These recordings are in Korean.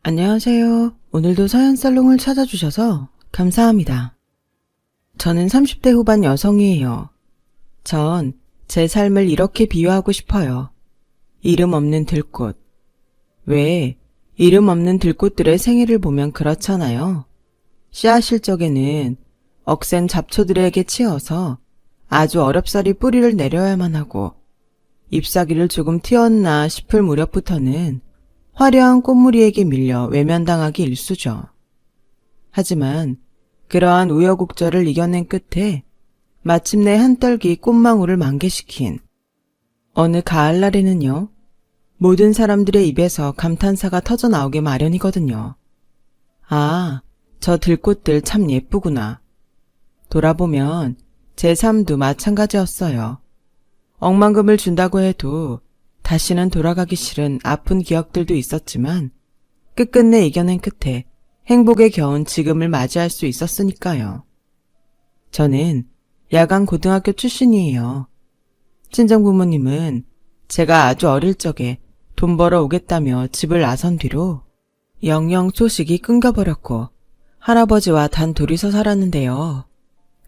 안녕하세요. 오늘도 사연살롱을 찾아주셔서 감사합니다. 저는 30대 후반 여성이에요. 전 제 삶을 이렇게 비유하고 싶어요. 이름 없는 들꽃. 왜 이름 없는 들꽃들의 생애를 보면 그렇잖아요. 씨앗일 적에는 억센 잡초들에게 치여서 아주 어렵사리 뿌리를 내려야만 하고 잎사귀를 조금 틔웠나 싶을 무렵부터는 화려한 꽃무리에게 밀려 외면당하기 일쑤죠. 하지만 그러한 우여곡절을 이겨낸 끝에 마침내 한떨기 꽃망울을 만개시킨 어느 가을날에는요, 모든 사람들의 입에서 감탄사가 터져 나오게 마련이거든요. 아, 저 들꽃들 참 예쁘구나. 돌아보면 제 삶도 마찬가지였어요. 억만금을 준다고 해도 다시는 돌아가기 싫은 아픈 기억들도 있었지만 끝끝내 이겨낸 끝에 행복에 겨운 지금을 맞이할 수 있었으니까요. 저는 야간 고등학교 출신이에요. 친정부모님은 제가 아주 어릴 적에 돈 벌어 오겠다며 집을 나선 뒤로 영영 소식이 끊겨버렸고 할아버지와 단 둘이서 살았는데요.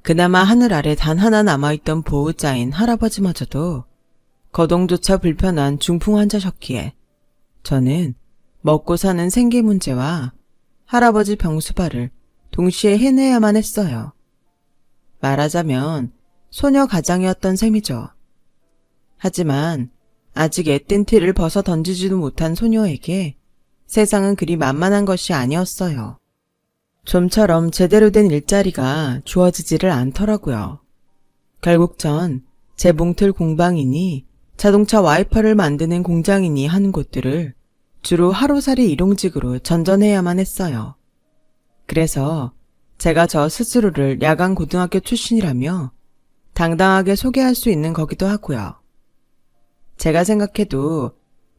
그나마 하늘 아래 단 하나 남아있던 보호자인 할아버지마저도 거동조차 불편한 중풍 환자셨기에 저는 먹고 사는 생계 문제와 할아버지 병수발을 동시에 해내야만 했어요. 말하자면 소녀 가장이었던 셈이죠. 하지만 아직 애뜬 티를 벗어 던지지도 못한 소녀에게 세상은 그리 만만한 것이 아니었어요. 좀처럼 제대로 된 일자리가 주어지지를 않더라고요. 결국 전 제 몽틀 공방이니 자동차 와이퍼를 만드는 공장이니 하는 곳들을 주로 하루살이 일용직으로 전전해야만 했어요. 그래서 제가 저 스스로를 야간 고등학교 출신이라며 당당하게 소개할 수 있는 거기도 하고요. 제가 생각해도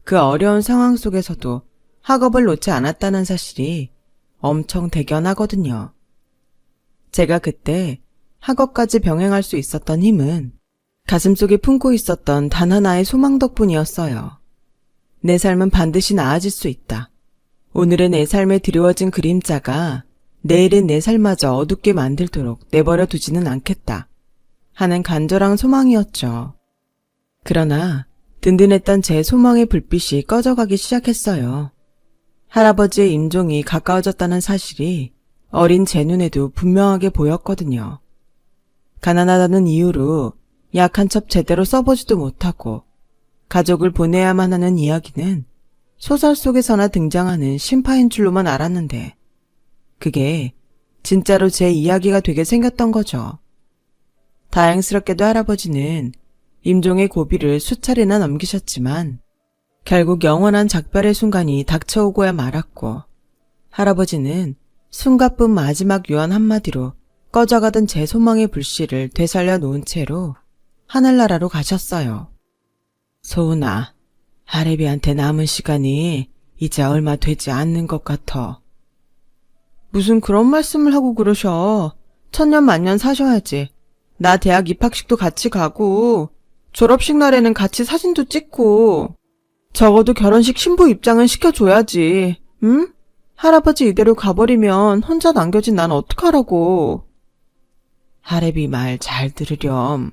그 어려운 상황 속에서도 학업을 놓지 않았다는 사실이 엄청 대견하거든요. 제가 그때 학업까지 병행할 수 있었던 힘은 가슴속에 품고 있었던 단 하나의 소망 덕분이었어요. 내 삶은 반드시 나아질 수 있다. 오늘의 내 삶에 드리워진 그림자가 내일의 내 삶마저 어둡게 만들도록 내버려 두지는 않겠다 하는 간절한 소망이었죠. 그러나 든든했던 제 소망의 불빛이 꺼져가기 시작했어요. 할아버지의 임종이 가까워졌다는 사실이 어린 제 눈에도 분명하게 보였거든요. 가난하다는 이유로 약 한 첩 제대로 써보지도 못하고 가족을 보내야만 하는 이야기는 소설 속에서나 등장하는 신파인 줄로만 알았는데 그게 진짜로 제 이야기가 되게 생겼던 거죠. 다행스럽게도 할아버지는 임종의 고비를 수차례나 넘기셨지만 결국 영원한 작별의 순간이 닥쳐오고야 말았고 할아버지는 숨가쁜 마지막 유언 한마디로 꺼져가던 제 소망의 불씨를 되살려 놓은 채로 하늘나라로 가셨어요. 소은아, 할애비한테 남은 시간이 이제 얼마 되지 않는 것 같아. 무슨 그런 말씀을 하고 그러셔. 천년만년 사셔야지. 나 대학 입학식도 같이 가고 졸업식 날에는 같이 사진도 찍고 적어도 결혼식 신부 입장은 시켜줘야지. 응? 할아버지 이대로 가버리면 혼자 남겨진 난 어떡하라고. 할애비 말 잘 들으렴.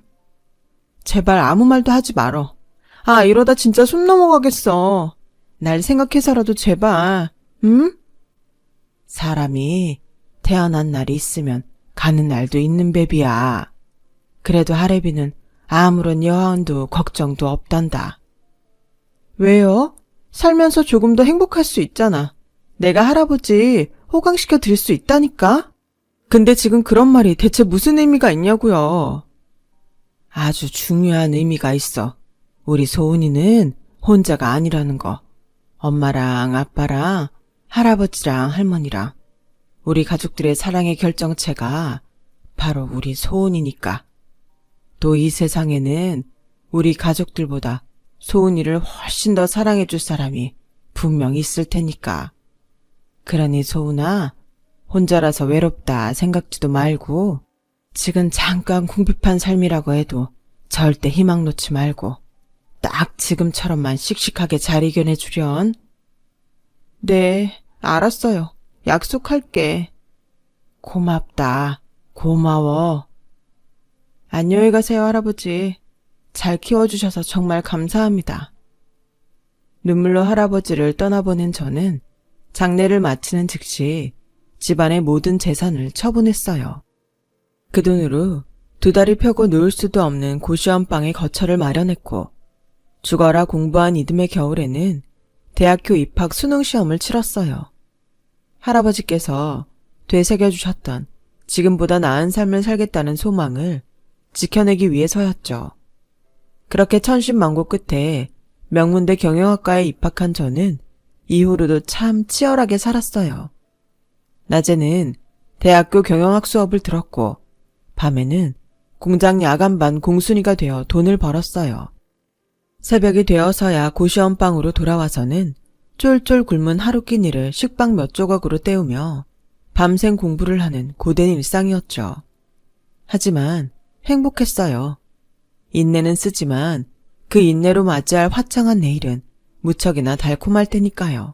제발 아무 말도 하지 말어. 아, 이러다 진짜 숨 넘어가겠어. 날 생각해서라도 제발, 응? 사람이 태어난 날이 있으면 가는 날도 있는 베비야. 그래도 할애비는 아무런 여한도 걱정도 없단다. 왜요? 살면서 조금 더 행복할 수 있잖아. 내가 할아버지 호강시켜 드릴 수 있다니까? 근데 지금 그런 말이 대체 무슨 의미가 있냐고요. 아주 중요한 의미가 있어. 우리 소은이는 혼자가 아니라는 거. 엄마랑 아빠랑 할아버지랑 할머니랑 우리 가족들의 사랑의 결정체가 바로 우리 소은이니까. 또 이 세상에는 우리 가족들보다 소은이를 훨씬 더 사랑해줄 사람이 분명 있을 테니까. 그러니 소은아, 혼자라서 외롭다 생각지도 말고 지금 잠깐 궁핍한 삶이라고 해도 절대 희망 놓지 말고 딱 지금처럼만 씩씩하게 잘 이겨내 주련. 네, 알았어요. 약속할게. 고맙다. 고마워. 안녕히 가세요, 할아버지. 잘 키워주셔서 정말 감사합니다. 눈물로 할아버지를 떠나보낸 저는 장례를 마치는 즉시 집안의 모든 재산을 처분했어요. 그 돈으로 두 다리 펴고 누울 수도 없는 고시원 방에 거처를 마련했고 죽어라 공부한 이듬해 겨울에는 대학교 입학 수능 시험을 치렀어요. 할아버지께서 되새겨주셨던 지금보다 나은 삶을 살겠다는 소망을 지켜내기 위해서였죠. 그렇게 천신만고 끝에 명문대 경영학과에 입학한 저는 이후로도 참 치열하게 살았어요. 낮에는 대학교 경영학 수업을 들었고 밤에는 공장 야간반 공순이가 되어 돈을 벌었어요. 새벽이 되어서야 고시원방으로 돌아와서는 쫄쫄 굶은 하루 끼니를 식빵 몇 조각으로 때우며 밤샘 공부를 하는 고된 일상이었죠. 하지만 행복했어요. 인내는 쓰지만 그 인내로 맞이할 화창한 내일은 무척이나 달콤할 테니까요.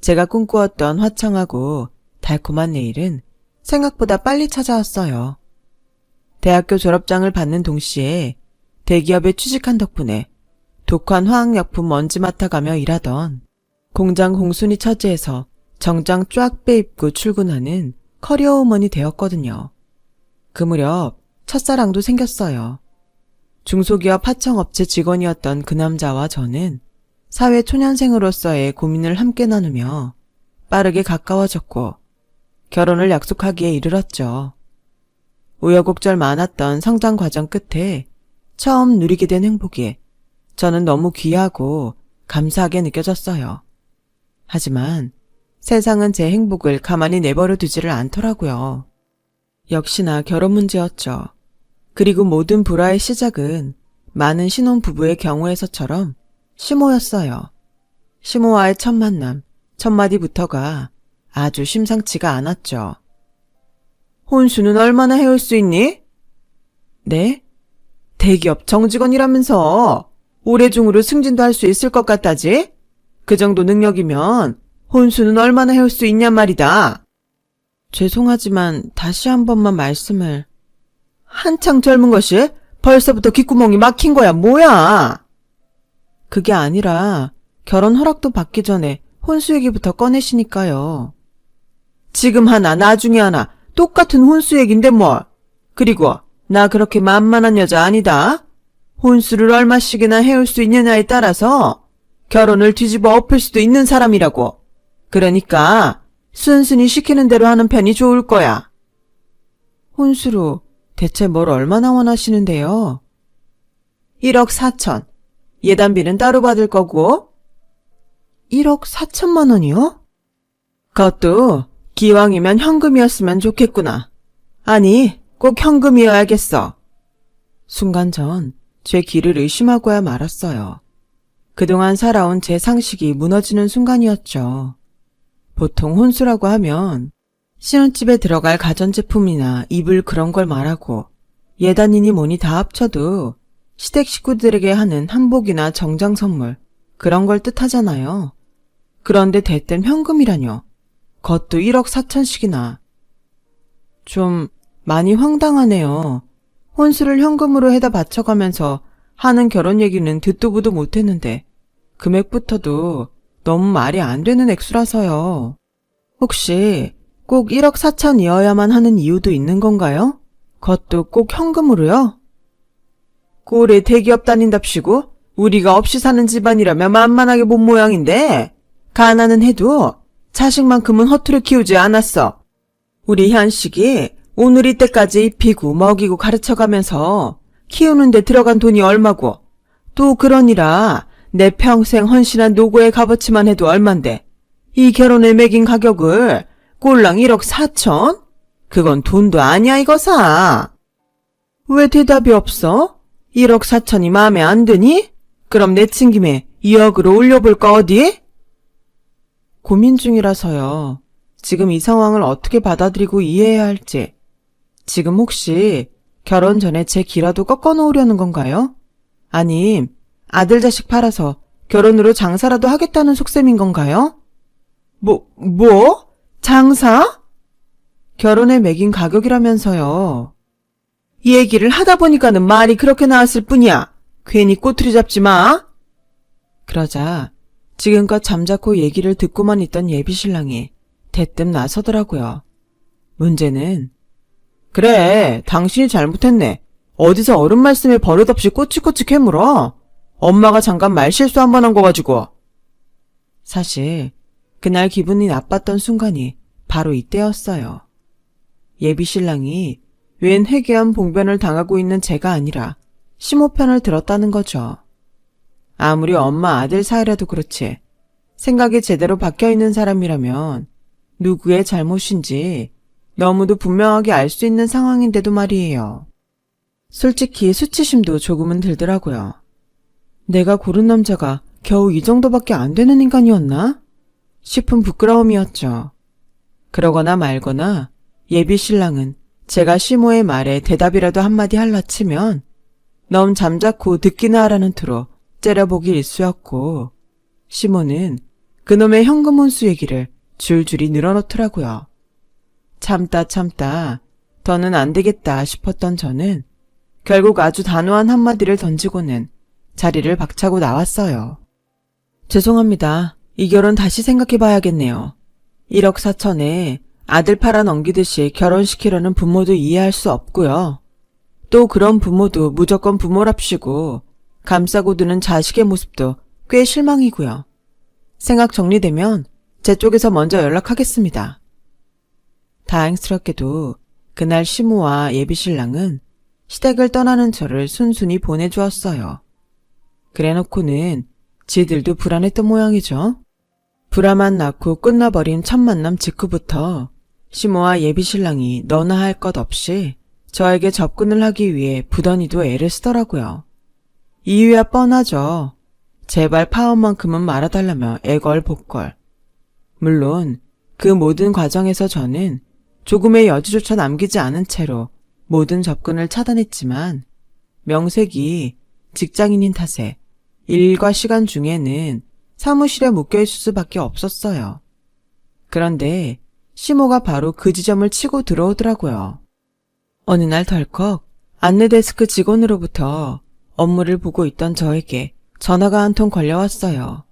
제가 꿈꾸었던 화창하고 달콤한 내일은 생각보다 빨리 찾아왔어요. 대학교 졸업장을 받는 동시에 대기업에 취직한 덕분에 독한 화학약품 먼지 맡아가며 일하던 공장 공순이 처지에서 정장 쫙 빼입고 출근하는 커리어우먼이 되었거든요. 그 무렵 첫사랑도 생겼어요. 중소기업 하청업체 직원이었던 그 남자와 저는 사회 초년생으로서의 고민을 함께 나누며 빠르게 가까워졌고 결혼을 약속하기에 이르렀죠. 우여곡절 많았던 성장 과정 끝에 처음 누리게 된 행복이 저는 너무 귀하고 감사하게 느껴졌어요. 하지만 세상은 제 행복을 가만히 내버려 두지를 않더라고요. 역시나 결혼 문제였죠. 그리고 모든 불화의 시작은 많은 신혼부부의 경우에서처럼 시모였어요. 시모와의 첫 만남, 첫 마디부터가 아주 심상치가 않았죠. 혼수는 얼마나 해올 수 있니? 네? 대기업 정직원이라면서 올해 중으로 승진도 할 수 있을 것 같다지? 그 정도 능력이면 혼수는 얼마나 해올 수 있냔 말이다. 죄송하지만 다시 한 번만 말씀을. 한창 젊은 것이 벌써부터 귓구멍이 막힌 거야 뭐야? 그게 아니라 결혼 허락도 받기 전에 혼수 얘기부터 꺼내시니까요. 지금 하나 나중에 하나 똑같은 혼수 얘긴데 뭘. 그리고 나 그렇게 만만한 여자 아니다. 혼수를 얼마씩이나 해올 수 있느냐에 따라서 결혼을 뒤집어 엎을 수도 있는 사람이라고. 그러니까 순순히 시키는 대로 하는 편이 좋을 거야. 혼수로 대체 뭘 얼마나 원하시는데요? 1억 4천. 예단비는 따로 받을 거고. 1억 4천만 원이요? 그것도 기왕이면 현금이었으면 좋겠구나. 아니, 꼭 현금이어야겠어. 순간 전 제 귀를 의심하고야 말았어요. 그동안 살아온 제 상식이 무너지는 순간이었죠. 보통 혼수라고 하면 신혼집에 들어갈 가전제품이나 이불 그런 걸 말하고 예단이니 뭐니 다 합쳐도 시댁 식구들에게 하는 한복이나 정장 선물 그런 걸 뜻하잖아요. 그런데 대뜸 현금이라뇨. 그것도 1억 4천씩이나. 좀 많이 황당하네요. 혼수를 현금으로 해다 바쳐가면서 하는 결혼 얘기는 듣도 보도 못했는데 금액부터도 너무 말이 안 되는 액수라서요. 혹시 꼭 1억 4천이어야만 하는 이유도 있는 건가요? 그것도 꼭 현금으로요? 꼴에 대기업 다닌답시고 우리가 없이 사는 집안이라면 만만하게 본 모양인데 가난은 해도 자식만큼은 허투루 키우지 않았어. 우리 현식이 오늘 이때까지 입히고 먹이고 가르쳐가면서 키우는 데 들어간 돈이 얼마고 또 그러니라 내 평생 헌신한 노고의 값어치만 해도 얼만데 이 결혼에 매긴 가격을 꼴랑 1억 4천? 그건 돈도 아니야 이거사. 왜 대답이 없어? 1억 4천이 마음에 안 드니? 그럼 내친 김에 2억으로 올려볼까 어디? 고민 중이라서요. 지금 이 상황을 어떻게 받아들이고 이해해야 할지. 지금 혹시 결혼 전에 제 기라도 꺾어놓으려는 건가요? 아님 아들 자식 팔아서 결혼으로 장사라도 하겠다는 속셈인 건가요? 뭐? 장사? 결혼에 매긴 가격이라면서요. 이 얘기를 하다 보니까는 말이 그렇게 나왔을 뿐이야. 괜히 꼬투리 잡지 마. 그러자 지금껏 잠자코 얘기를 듣고만 있던 예비신랑이 대뜸 나서더라고요. 문제는 그래, 당신이 잘못했네. 어디서 어른 말씀에 버릇없이 꼬치꼬치 캐물어. 엄마가 잠깐 말실수 한 번 한 거 가지고. 사실 그날 기분이 나빴던 순간이 바로 이때였어요. 예비신랑이 웬 회개한 봉변을 당하고 있는 제가 아니라 시모 편을 들었다는 거죠. 아무리 엄마 아들 사이라도 그렇지 생각이 제대로 박혀있는 사람이라면 누구의 잘못인지 너무도 분명하게 알 수 있는 상황인데도 말이에요. 솔직히 수치심도 조금은 들더라고요. 내가 고른 남자가 겨우 이 정도밖에 안 되는 인간이었나? 싶은 부끄러움이었죠. 그러거나 말거나 예비신랑은 제가 시모의 말에 대답이라도 한마디 할라 치면 너무 잠자코 듣기나 하라는 투로 째려보기 일쑤였고, 시모는 그놈의 현금 혼수 얘기를 줄줄이 늘어놓더라고요. 참다 더는 안 되겠다 싶었던 저는 결국 아주 단호한 한마디를 던지고는 자리를 박차고 나왔어요. 죄송합니다. 이 결혼 다시 생각해봐야겠네요. 1억 4천에 아들 팔아 넘기듯이 결혼시키려는 부모도 이해할 수 없고요. 또 그런 부모도 무조건 부모랍시고 감싸고 두는 자식의 모습도 꽤 실망이고요. 생각 정리되면 제 쪽에서 먼저 연락하겠습니다. 다행스럽게도 그날 시모와 예비신랑은 시댁을 떠나는 저를 순순히 보내주었어요. 그래놓고는 지들도 불안했던 모양이죠. 불화만 낳고 끝나버린 첫 만남 직후부터 시모와 예비신랑이 너나 할 것 없이 저에게 접근을 하기 위해 부단히도 애를 쓰더라고요. 이유야 뻔하죠. 제발 파혼만큼은 말아달라며 애걸복걸. 물론 그 모든 과정에서 저는 조금의 여지조차 남기지 않은 채로 모든 접근을 차단했지만 명색이 직장인인 탓에 일과 시간 중에는 사무실에 묶여있을 수밖에 없었어요. 그런데 시모가 바로 그 지점을 치고 들어오더라고요. 어느 날 덜컥 안내데스크 직원으로부터 업무를 보고 있던 저에게 전화가 한 통 걸려왔어요.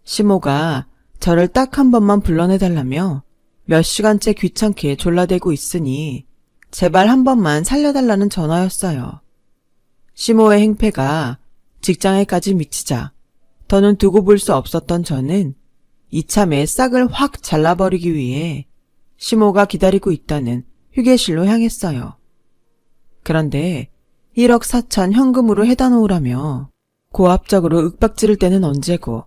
시모가 저를 딱 한 번만 불러내달라며 몇 시간째 귀찮게 졸라대고 있으니 제발 한 번만 살려달라는 전화였어요. 시모의 행패가 직장에까지 미치자 더는 두고 볼 수 없었던 저는 이참에 싹을 확 잘라버리기 위해 시모가 기다리고 있다는 휴게실로 향했어요. 그런데 1억 4천 현금으로 해다 놓으라며 고압적으로 윽박지를 때는 언제고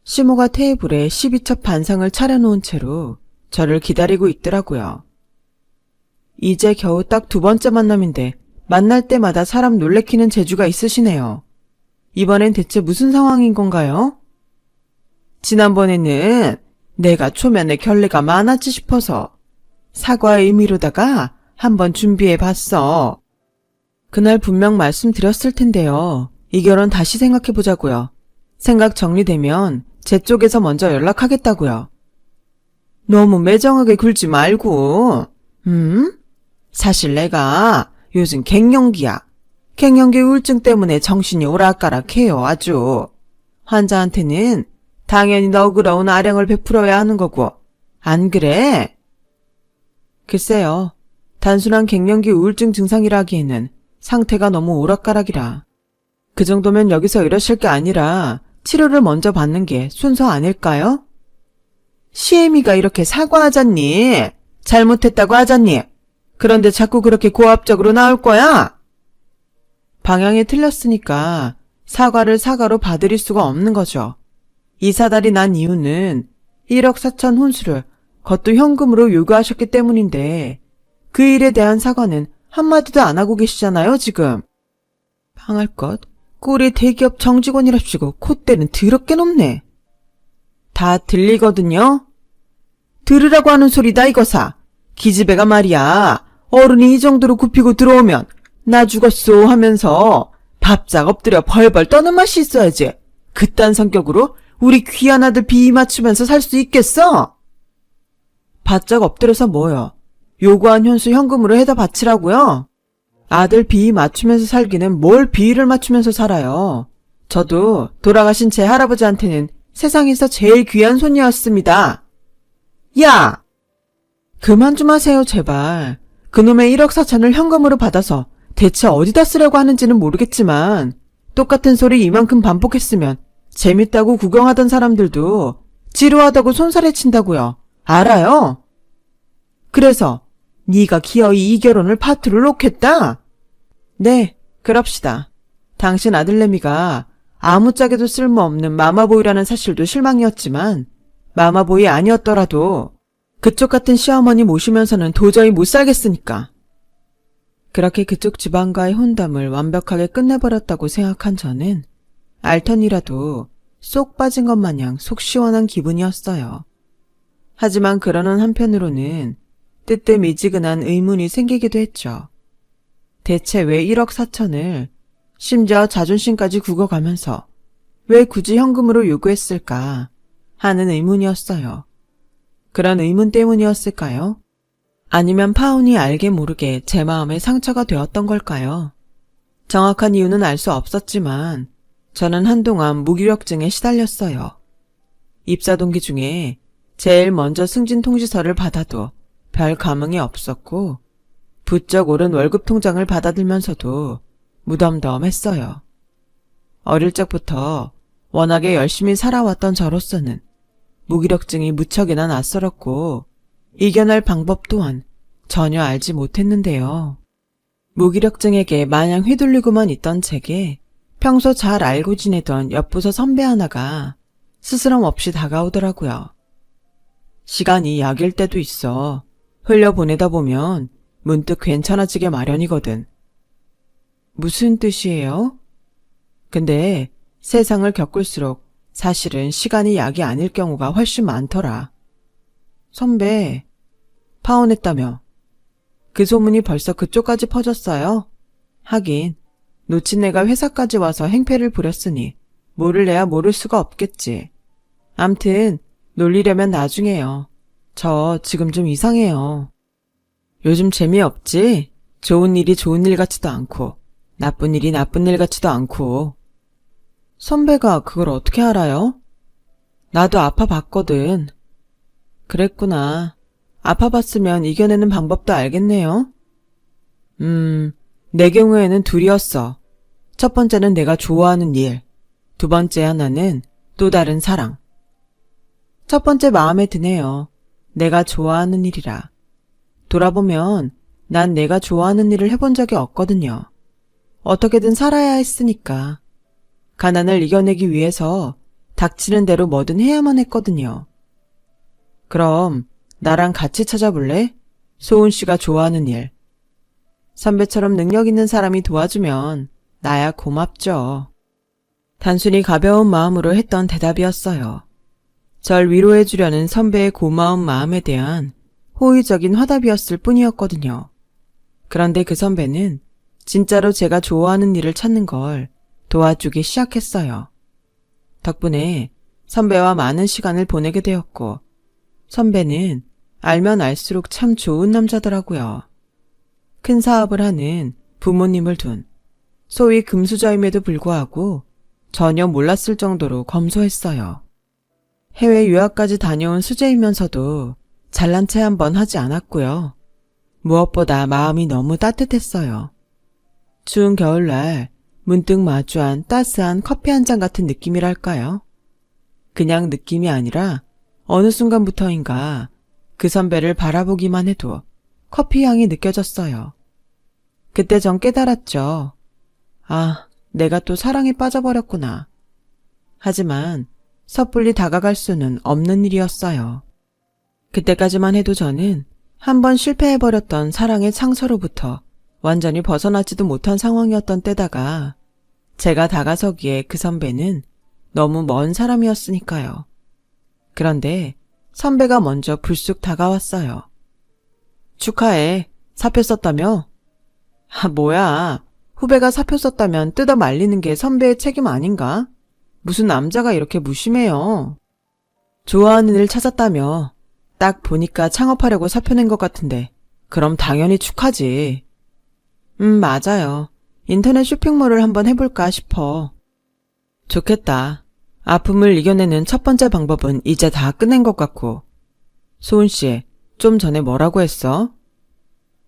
시모가 테이블에 12첩 반상을 차려놓은 채로 저를 기다리고 있더라고요. 이제 겨우 딱 두 번째 만남인데 만날 때마다 사람 놀래키는 재주가 있으시네요. 이번엔 대체 무슨 상황인 건가요? 지난번에는 내가 초면에 결례가 많았지 싶어서 사과의 의미로다가 한번 준비해봤어. 그날 분명 말씀드렸을 텐데요. 이 결혼 다시 생각해보자고요. 생각 정리되면 제 쪽에서 먼저 연락하겠다고요. 너무 매정하게 굴지 말고. 사실 내가 요즘 갱년기야. 갱년기 우울증 때문에 정신이 오락가락해요, 아주. 환자한테는 당연히 너그러운 아령을 베풀어야 하는 거고. 안 그래? 글쎄요. 단순한 갱년기 우울증 증상이라 하기에는 상태가 너무 오락가락이라. 그 정도면 여기서 이러실 게 아니라 치료를 먼저 받는 게 순서 아닐까요? 시애미가 이렇게 사과하잖니. 잘못했다고 하잖니. 그런데 자꾸 그렇게 고압적으로 나올 거야? 방향이 틀렸으니까 사과를 사과로 받아들일 수가 없는 거죠. 이 사달이 난 이유는 1억 4천 혼수를 그것도 현금으로 요구하셨기 때문인데 그 일에 대한 사과는 한마디도 안 하고 계시잖아요, 지금. 방할 것, 꼴이 대기업 정직원이랍시고 콧대는 더럽게 높네. 다 들리거든요? 들으라고 하는 소리다 이거사. 기집애가 말이야. 어른이 이 정도로 굽히고 들어오면 나 죽었소 하면서 밥작 엎드려 벌벌 떠는 맛이 있어야지. 그딴 성격으로 우리 귀한 아들 비위 맞추면서 살 수 있겠어? 바짝 엎드려서 뭐요? 요구한 현수 현금으로 해다 바치라고요? 아들 비위 맞추면서 살기는 뭘 비위를 맞추면서 살아요. 저도 돌아가신 제 할아버지한테는 세상에서 제일 귀한 손이었습니다. 야! 그만 좀 하세요, 제발. 그놈의 1억 4천을 현금으로 받아서 대체 어디다 쓰려고 하는지는 모르겠지만 똑같은 소리 이만큼 반복했으면 재밌다고 구경하던 사람들도 지루하다고 손살에 친다고요. 알아요? 그래서 네가 기어이 이 결혼을 파투를 놓겠다? 네, 그럽시다. 당신 아들내미가 아무짝에도 쓸모없는 마마보이라는 사실도 실망이었지만 마마보이 아니었더라도 그쪽 같은 시어머니 모시면서는 도저히 못 살겠으니까. 그렇게 그쪽 집안과의 혼담을 완벽하게 끝내버렸다고 생각한 저는 알턴이라도 쏙 빠진 것 마냥 속 시원한 기분이었어요. 하지만 그러는 한편으로는 뜨뜻미지근한 의문이 생기기도 했죠. 대체 왜 1억 4천을 심지어 자존심까지 굽어가면서 왜 굳이 현금으로 요구했을까 하는 의문이었어요. 그런 의문 때문이었을까요? 아니면 파운이 알게 모르게 제 마음에 상처가 되었던 걸까요? 정확한 이유는 알 수 없었지만 저는 한동안 무기력증에 시달렸어요. 입사 동기 중에 제일 먼저 승진 통지서를 받아도 별 감흥이 없었고 부쩍 오른 월급 통장을 받아들면서도 무덤덤했어요. 어릴 적부터 워낙에 열심히 살아왔던 저로서는 무기력증이 무척이나 낯설었고 이겨낼 방법 또한 전혀 알지 못했는데요. 무기력증에게 마냥 휘둘리고만 있던 제게 평소 잘 알고 지내던 옆부서 선배 하나가 스스럼 없이 다가오더라고요. 시간이 약일 때도 있어. 흘려보내다 보면 문득 괜찮아지게 마련이거든. 무슨 뜻이에요? 근데 세상을 겪을수록 사실은 시간이 약이 아닐 경우가 훨씬 많더라. 선배, 파혼했다며. 그 소문이 벌써 그쪽까지 퍼졌어요? 하긴 놓친 내가 회사까지 와서 행패를 부렸으니 모를래야 모를 수가 없겠지. 암튼 놀리려면 나중에요. 저 지금 좀 이상해요. 요즘 재미없지? 좋은 일이 좋은 일 같지도 않고 나쁜 일이 나쁜 일 같지도 않고. 선배가 그걸 어떻게 알아요? 나도 아파봤거든. 그랬구나. 아파봤으면 이겨내는 방법도 알겠네요. 내 경우에는 둘이었어. 첫 번째는 내가 좋아하는 일, 두 번째 하나는 또 다른 사랑. 첫 번째 마음에 드네요. 내가 좋아하는 일이라. 돌아보면 난 내가 좋아하는 일을 해본 적이 없거든요. 어떻게든 살아야 했으니까. 가난을 이겨내기 위해서 닥치는 대로 뭐든 해야만 했거든요. 그럼 나랑 같이 찾아볼래? 소은 씨가 좋아하는 일. 선배처럼 능력 있는 사람이 도와주면 나야 고맙죠. 단순히 가벼운 마음으로 했던 대답이었어요. 절 위로해주려는 선배의 고마운 마음에 대한 호의적인 화답이었을 뿐이었거든요. 그런데 그 선배는 진짜로 제가 좋아하는 일을 찾는 걸 도와주기 시작했어요. 덕분에 선배와 많은 시간을 보내게 되었고 선배는 알면 알수록 참 좋은 남자더라고요. 큰 사업을 하는 부모님을 둔 소위 금수저임에도 불구하고 전혀 몰랐을 정도로 검소했어요. 해외 유학까지 다녀온 수재이면서도 잘난 체 한번 하지 않았고요. 무엇보다 마음이 너무 따뜻했어요. 추운 겨울날 문득 마주한 따스한 커피 한 잔 같은 느낌이랄까요? 그냥 느낌이 아니라 어느 순간부터인가 그 선배를 바라보기만 해도 커피 향이 느껴졌어요. 그때 전 깨달았죠. 아, 내가 또 사랑에 빠져버렸구나. 하지만 섣불리 다가갈 수는 없는 일이었어요. 그때까지만 해도 저는 한번 실패해버렸던 사랑의 창서로부터 완전히 벗어나지도 못한 상황이었던 때다가 제가 다가서기에 그 선배는 너무 먼 사람이었으니까요. 그런데 선배가 먼저 불쑥 다가왔어요. 축하해. 사표 썼다며? 아, 뭐야. 후배가 사표 썼다면 뜯어 말리는 게 선배의 책임 아닌가? 무슨 남자가 이렇게 무심해요. 좋아하는 일 찾았다며. 딱 보니까 창업하려고 사표 낸 것 같은데 그럼 당연히 축하지. 맞아요. 인터넷 쇼핑몰을 한번 해볼까 싶어. 좋겠다. 아픔을 이겨내는 첫 번째 방법은 이제 다 끝낸 것 같고. 소은 씨, 좀 전에 뭐라고 했어?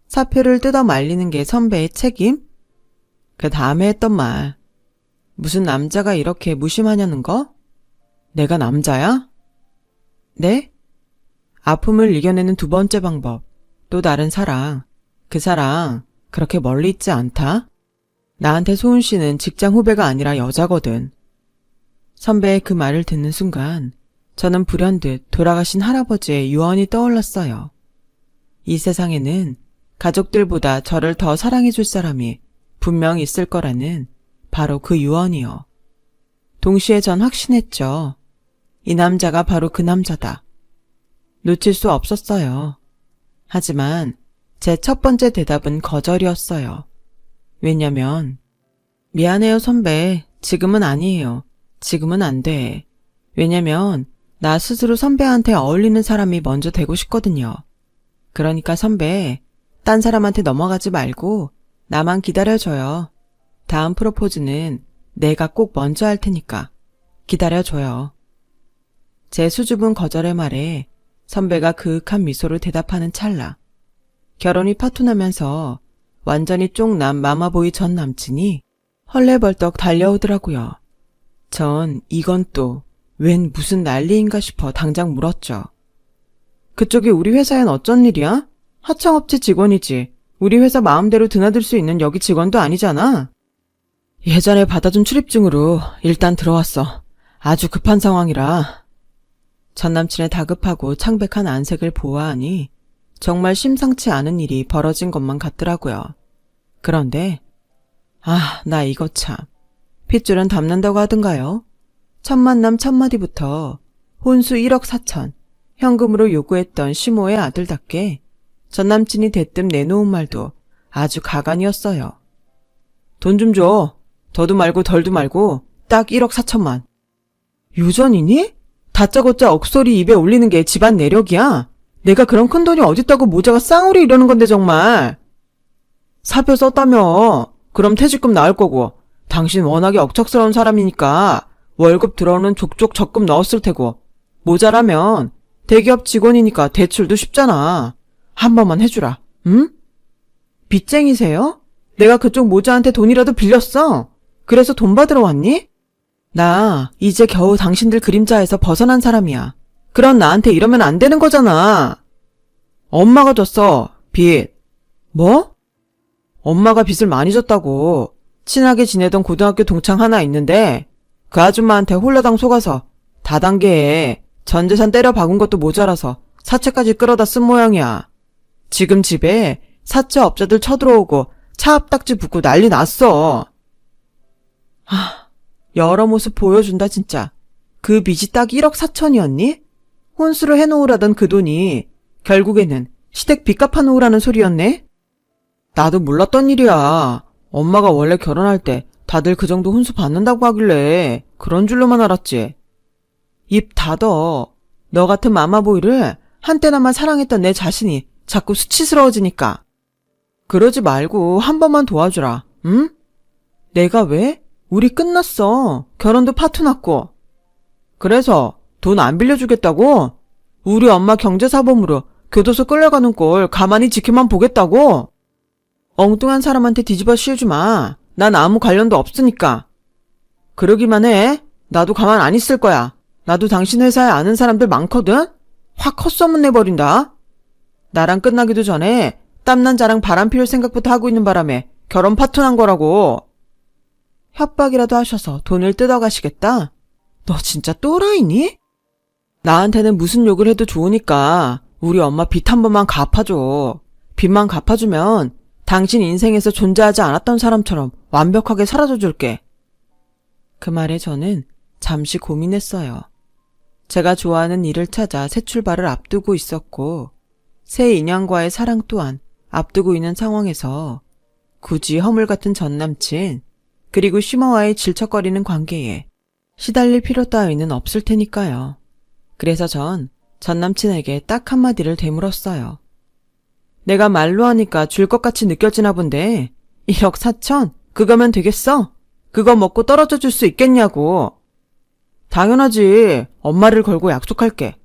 사표를 뜯어 말리는 게 선배의 책임? 그 다음에 했던 말. 무슨 남자가 이렇게 무심하냐는 거? 내가 남자야? 네? 아픔을 이겨내는 두 번째 방법. 또 다른 사랑. 그 사랑 그렇게 멀리 있지 않다? 나한테 소은 씨는 직장 후배가 아니라 여자거든. 선배의 그 말을 듣는 순간 저는 불현듯 돌아가신 할아버지의 유언이 떠올랐어요. 이 세상에는 가족들보다 저를 더 사랑해줄 사람이 분명 있을 거라는 바로 그 유언이요. 동시에 전 확신했죠. 이 남자가 바로 그 남자다. 놓칠 수 없었어요. 하지만 제 첫 번째 대답은 거절이었어요. 왜냐면 미안해요 선배. 지금은 아니에요. 지금은 안 돼. 왜냐면 나 스스로 선배한테 어울리는 사람이 먼저 되고 싶거든요. 그러니까 선배, 딴 사람한테 넘어가지 말고 나만 기다려줘요. 다음 프로포즈는 내가 꼭 먼저 할 테니까 기다려줘요. 제 수줍은 거절의 말에 선배가 그윽한 미소로 대답하는 찰나 결혼이 파토나면서 완전히 쫑난 마마보이 전 남친이 헐레벌떡 달려오더라고요. 전 이건 또 웬 무슨 난리인가 싶어 당장 물었죠. 그쪽이 우리 회사엔 어쩐 일이야? 하청업체 직원이지. 우리 회사 마음대로 드나들 수 있는 여기 직원도 아니잖아. 예전에 받아준 출입증으로 일단 들어왔어. 아주 급한 상황이라. 전남친의 다급하고 창백한 안색을 보아하니 정말 심상치 않은 일이 벌어진 것만 같더라고요. 그런데 나 이거 참. 핏줄은 담는다고 하던가요? 첫 만남 첫 마디부터 혼수 1억 4천 현금으로 요구했던 시모의 아들답게 전남친이 대뜸 내놓은 말도 아주 가관이었어요. 돈 좀 줘. 더도 말고 덜도 말고 딱 1억 4천만. 유전이니? 다짜고짜 억소리 입에 올리는 게 집안 내력이야. 내가 그런 큰돈이 어딨다고 모자가 쌍으로 이러는 건데 정말. 사표 썼다며. 그럼 퇴직금 나올 거고. 당신 워낙에 억척스러운 사람이니까 월급 들어오는 족족 적금 넣었을 테고. 모자라면 대기업 직원이니까 대출도 쉽잖아. 한 번만 해주라. 응? 빚쟁이세요? 내가 그쪽 모자한테 돈이라도 빌렸어. 그래서 돈 받으러 왔니? 나 이제 겨우 당신들 그림자에서 벗어난 사람이야. 그런 나한테 이러면 안 되는 거잖아. 엄마가 줬어. 빚. 뭐? 엄마가 빚을 많이 졌다고. 친하게 지내던 고등학교 동창 하나 있는데 그 아줌마한테 홀라당 속아서 다단계에 전 재산 때려 박은 것도 모자라서 사채까지 끌어다 쓴 모양이야. 지금 집에 사채 업자들 쳐들어오고 차 앞딱지 붙고 난리 났어. 여러 모습 보여준다 진짜. 그 빚이 딱 1억 4천이었니? 혼수를 해놓으라던 그 돈이 결국에는 시댁 빚 갚아놓으라는 소리였네? 나도 몰랐던 일이야. 엄마가 원래 결혼할 때 다들 그 정도 혼수 받는다고 하길래 그런 줄로만 알았지. 입 닫어. 너 같은 마마보이를 한때나마 사랑했던 내 자신이 자꾸 수치스러워지니까. 그러지 말고 한 번만 도와주라. 응? 내가 왜? 우리 끝났어. 결혼도 파토 났고. 그래서 돈 안 빌려주겠다고? 우리 엄마 경제사범으로 교도소 끌려가는 꼴 가만히 지켜만 보겠다고? 엉뚱한 사람한테 뒤집어 씌우지 마. 난 아무 관련도 없으니까. 그러기만 해. 나도 가만 안 있을 거야. 나도 당신 회사에 아는 사람들 많거든? 확 헛소문 내버린다. 나랑 끝나기도 전에 땀난 자랑 바람 피울 생각부터 하고 있는 바람에 결혼 파토 난 거라고. 협박이라도 하셔서 돈을 뜯어가시겠다? 너 진짜 또라이니? 나한테는 무슨 욕을 해도 좋으니까 우리 엄마 빚 한 번만 갚아줘. 빚만 갚아주면 당신 인생에서 존재하지 않았던 사람처럼 완벽하게 사라져줄게. 그 말에 저는 잠시 고민했어요. 제가 좋아하는 일을 찾아 새 출발을 앞두고 있었고 새 인연과의 사랑 또한 앞두고 있는 상황에서 굳이 허물 같은 전남친 그리고 시모와의 질척거리는 관계에 시달릴 필요 따위는 없을 테니까요. 그래서 전 전 남친에게 딱 한마디를 되물었어요. 내가 말로 하니까 줄 것 같이 느껴지나 본데 1억 4천? 그거면 되겠어? 그거 먹고 떨어져 줄 수 있겠냐고. 당연하지. 엄마를 걸고 약속할게.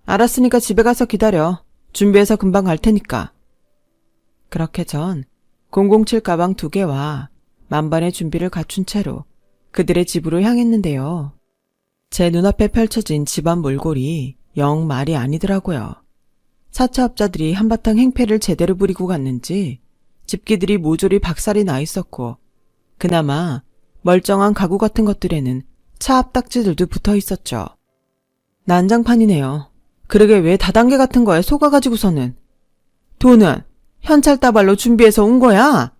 알았으니까 집에 가서 기다려. 준비해서 금방 갈 테니까. 그렇게 전 007 가방 2개와 만반의 준비를 갖춘 채로 그들의 집으로 향했는데요. 제 눈앞에 펼쳐진 집안 몰골이 영 말이 아니더라고요. 사채업자들이 한바탕 행패를 제대로 부리고 갔는지 집기들이 모조리 박살이 나 있었고 그나마 멀쩡한 가구 같은 것들에는 차 앞딱지들도 붙어 있었죠. 난장판이네요. 그러게 왜 다단계 같은 거에 속아가지고서는. 돈은 현찰다발로 준비해서 온 거야.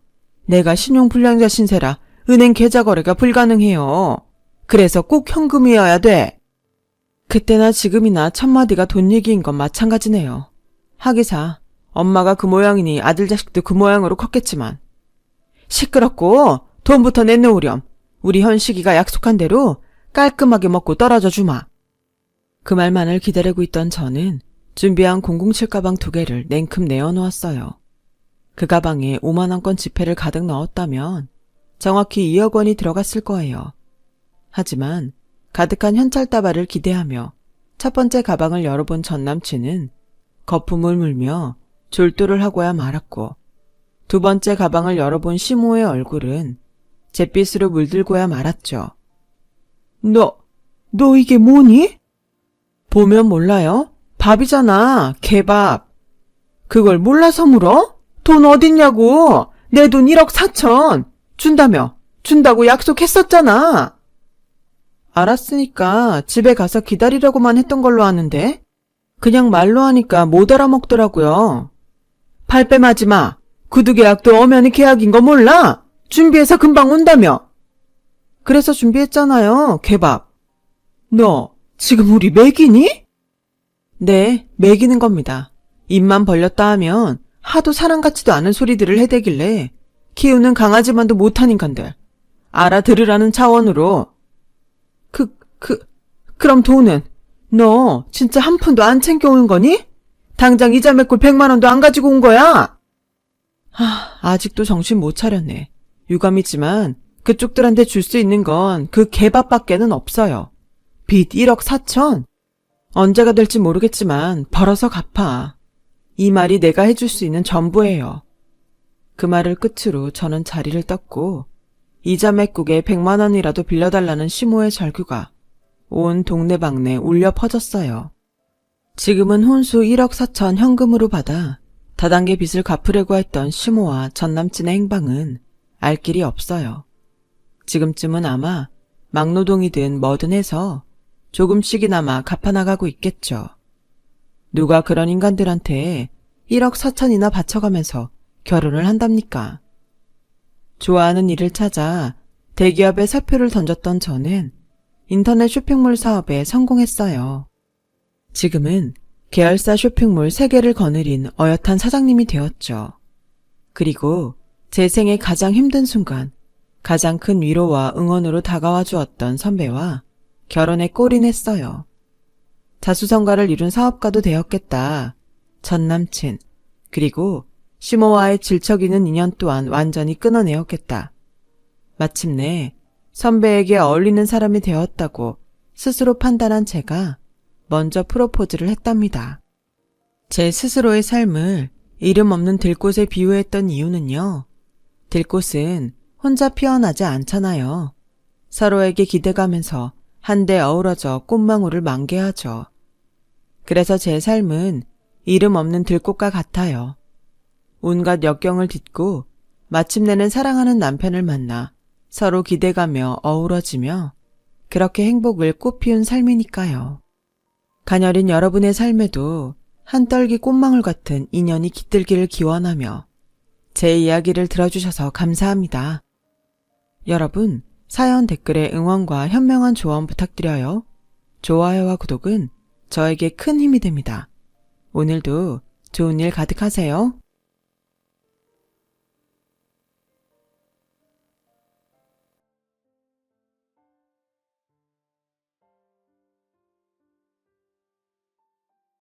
내가 신용불량자 신세라 은행 계좌 거래가 불가능해요. 그래서 꼭 현금이어야 돼. 그때나 지금이나 첫마디가 돈 얘기인 건 마찬가지네요. 하기사 엄마가 그 모양이니 아들 자식도 그 모양으로 컸겠지만. 시끄럽고 돈부터 내놓으렴. 우리 현식이가 약속한 대로 깔끔하게 먹고 떨어져 주마. 그 말만을 기다리고 있던 저는 준비한 007 가방 2개를 냉큼 내어놓았어요. 그 가방에 5만원권 지폐를 가득 넣었다면 정확히 2억 원이 들어갔을 거예요. 하지만 가득한 현찰다발을 기대하며 첫 번째 가방을 열어본 전 남친은 거품을 물며 졸도를 하고야 말았고 두 번째 가방을 열어본 시모의 얼굴은 잿빛으로 물들고야 말았죠. 너 이게 뭐니? 보면 몰라요? 밥이잖아, 개밥. 그걸 몰라서 물어? 돈 어딨냐고. 내 돈 1억 4천. 준다며. 준다고 약속했었잖아. 알았으니까 집에 가서 기다리라고만 했던 걸로 아는데 그냥 말로 하니까 못 알아먹더라고요. 발뺌하지 마. 구두 계약도 엄연히 계약인 거 몰라? 준비해서 금방 온다며. 그래서 준비했잖아요, 개밥. 너 지금 우리 매기니? 네, 매기는 겁니다. 입만 벌렸다 하면 하도 사람 같지도 않은 소리들을 해대길래 키우는 강아지만도 못한 인간들 알아들으라는 차원으로. 그럼 돈은? 너 진짜 한 푼도 안 챙겨온 거니? 당장 이자 메꿀 100만 원도 안 가지고 온 거야? 아직도 정신 못 차렸네. 유감이지만 그쪽들한테 줄 수 있는 건 그 개밥밖에는 없어요. 빚 1억 4천? 언제가 될지 모르겠지만 벌어서 갚아. 이 말이 내가 해줄 수 있는 전부예요. 그 말을 끝으로 저는 자리를 떴고 이자 맥국에 100만 원이라도 빌려달라는 시모의 절규가 온 동네방네 울려 퍼졌어요. 지금은 혼수 1억 4천 현금으로 받아 다단계 빚을 갚으려고 했던 시모와 전 남친의 행방은 알 길이 없어요. 지금쯤은 아마 막노동이든 뭐든 해서 조금씩이나마 갚아나가고 있겠죠. 누가 그런 인간들한테 1억 4천이나 바쳐가면서 결혼을 한답니까? 좋아하는 일을 찾아 대기업에 사표를 던졌던 저는 인터넷 쇼핑몰 사업에 성공했어요. 지금은 계열사 쇼핑몰 3개를 거느린 어엿한 사장님이 되었죠. 그리고 제 생애 가장 힘든 순간 가장 큰 위로와 응원으로 다가와 주었던 선배와 결혼에 골인했어요. 자수성가를 이룬 사업가도 되었겠다. 전 남친, 그리고 시모와의 질척이는 인연 또한 완전히 끊어내었겠다. 마침내 선배에게 어울리는 사람이 되었다고 스스로 판단한 제가 먼저 프로포즈를 했답니다. 제 스스로의 삶을 이름 없는 들꽃에 비유했던 이유는요. 들꽃은 혼자 피어나지 않잖아요. 서로에게 기대가면서 한데 어우러져 꽃망울을 만개하죠. 그래서 제 삶은 이름 없는 들꽃과 같아요. 온갖 역경을 딛고 마침내는 사랑하는 남편을 만나 서로 기대가며 어우러지며 그렇게 행복을 꽃피운 삶이니까요. 가녀린 여러분의 삶에도 한떨기 꽃망울 같은 인연이 깃들기를 기원하며 제 이야기를 들어주셔서 감사합니다. 여러분, 사연 댓글에 응원과 현명한 조언 부탁드려요. 좋아요와 구독은 저에게 큰 힘이 됩니다. 오늘도 좋은 일 가득하세요.